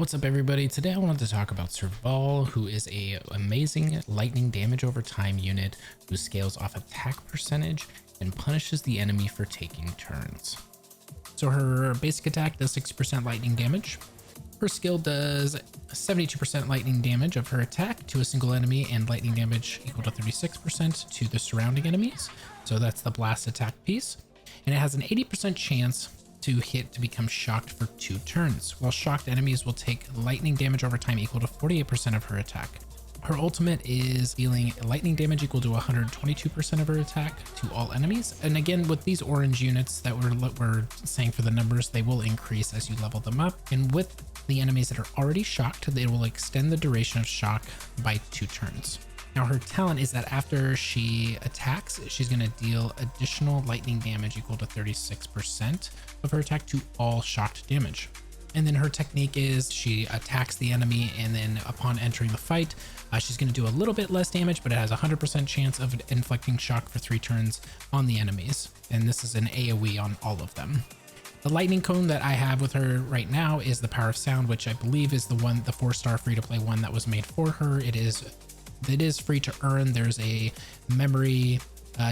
What's up everybody? Today I wanted to talk about Serval, who is a amazing lightning damage over time unit who scales off attack percentage and punishes the enemy for taking turns. So her basic attack does 60% lightning damage. Her skill does 72% lightning damage of her attack to a single enemy and lightning damage equal to 36% to the surrounding enemies. So that's the blast attack piece. And it has an 80% chance to hit to become shocked for 2 turns, while shocked enemies will take lightning damage over time equal to 48% of her attack. Her ultimate is dealing lightning damage equal to 122% of her attack to all enemies. And again, with these orange units that we're saying for the numbers, they will increase as you level them up. And with the enemies that are already shocked, they will extend the duration of shock by 2 turns. Now her talent is that after she attacks, she's going to deal additional lightning damage equal to 36% of her attack to all shocked damage. And then her technique is she attacks the enemy, and then upon entering the fight, she's going to do a little bit less damage, but it has a 100% chance of inflicting shock for 3 turns on the enemies. And this is an AoE on all of them. The lightning cone that I have with her right now is the Power of Sound, which I believe is the 4-star free-to-play one that was made for her. It is free to earn. There's a memory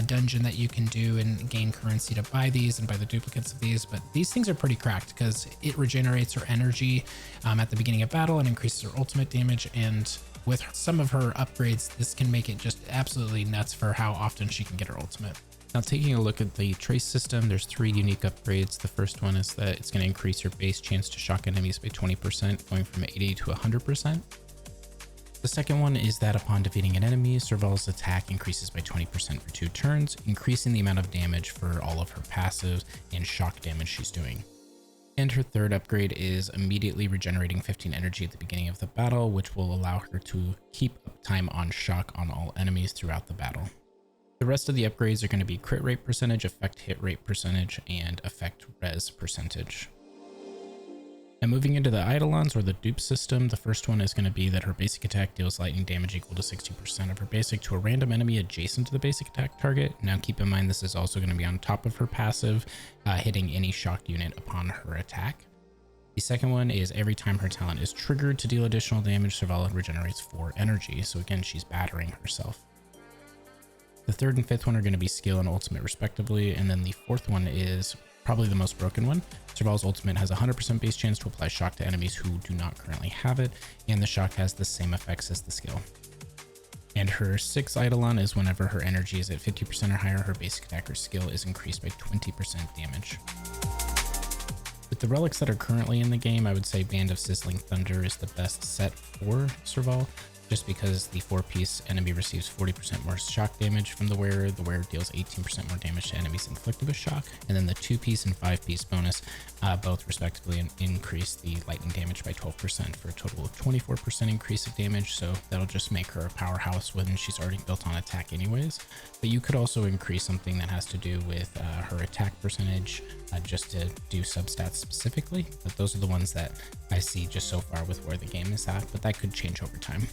dungeon that you can do and gain currency to buy these and buy the duplicates of these, but these things are pretty cracked because it regenerates her energy at the beginning of battle and increases her ultimate damage. And with some of her upgrades, this can make it just absolutely nuts for how often she can get her ultimate. Now, taking a look at the trace system, there's 3 unique upgrades. The first one is that it's going to increase your base chance to shock enemies by 20%, going from 80 to 100%. The second one is that upon defeating an enemy, Serval's attack increases by 20% for 2 turns, increasing the amount of damage for all of her passives and shock damage she's doing. And her third upgrade is immediately regenerating 15 energy at the beginning of the battle, which will allow her to keep time on shock on all enemies throughout the battle. The rest of the upgrades are going to be crit rate percentage, effect hit rate percentage, and effect res percentage. Now moving into the Eidolons or the dupe system, the first one is going to be that her basic attack deals lightning damage equal to 60% of her basic to a random enemy adjacent to the basic attack target. Now keep in mind this is also going to be on top of her passive, hitting any shocked unit upon her attack. The second one is every time her talent is triggered to deal additional damage, Serval regenerates 4 energy. So again, she's battering herself. The third and fifth one are going to be skill and ultimate respectively, and then the fourth one is probably the most broken one. Serval's ultimate has a 100% base chance to apply shock to enemies who do not currently have it, and the shock has the same effects as the skill. And her 6th Eidolon is whenever her energy is at 50% or higher, her basic attack or skill is increased by 20% damage. With the relics that are currently in the game, I would say Band of Sizzling Thunder is the best set for Serval, just because the 4-piece enemy receives 40% more shock damage from the wearer deals 18% more damage to enemies inflicted with shock, and then the 2-piece and 5-piece bonus both respectively increase the lightning damage by 12% for a total of 24% increase of damage. So that'll just make her a powerhouse when she's already built on attack anyways. But you could also increase something that has to do with her attack percentage just to do substats specifically, but those are the ones that I see just so far with where the game is at, but that could change over time.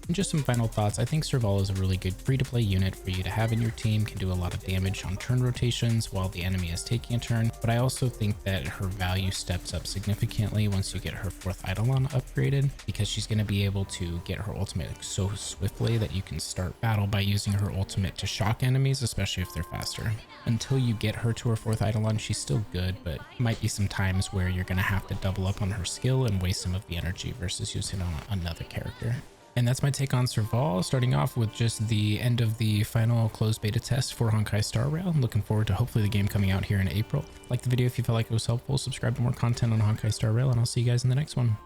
And just some final thoughts. I think Serval is a really good free-to-play unit for you to have in your team, can do a lot of damage on turn rotations while the enemy is taking a turn, but I also think that her value steps up significantly once you get her 4th Eidolon upgraded, because she's going to be able to get her ultimate so swiftly that you can start battle by using her ultimate to shock enemies, especially if they're faster. Until you get her to her 4th Eidolon, she's still good, but might be some times where you're going to have to double up on her skill and waste some of the energy versus using it on another character. And that's my take on Serval, starting off with just the end of the final closed beta test for Honkai Star Rail. I'm looking forward to hopefully the game coming out here in April. Like the video if you felt like it was helpful, subscribe to more content on Honkai Star Rail, and I'll see you guys in the next one.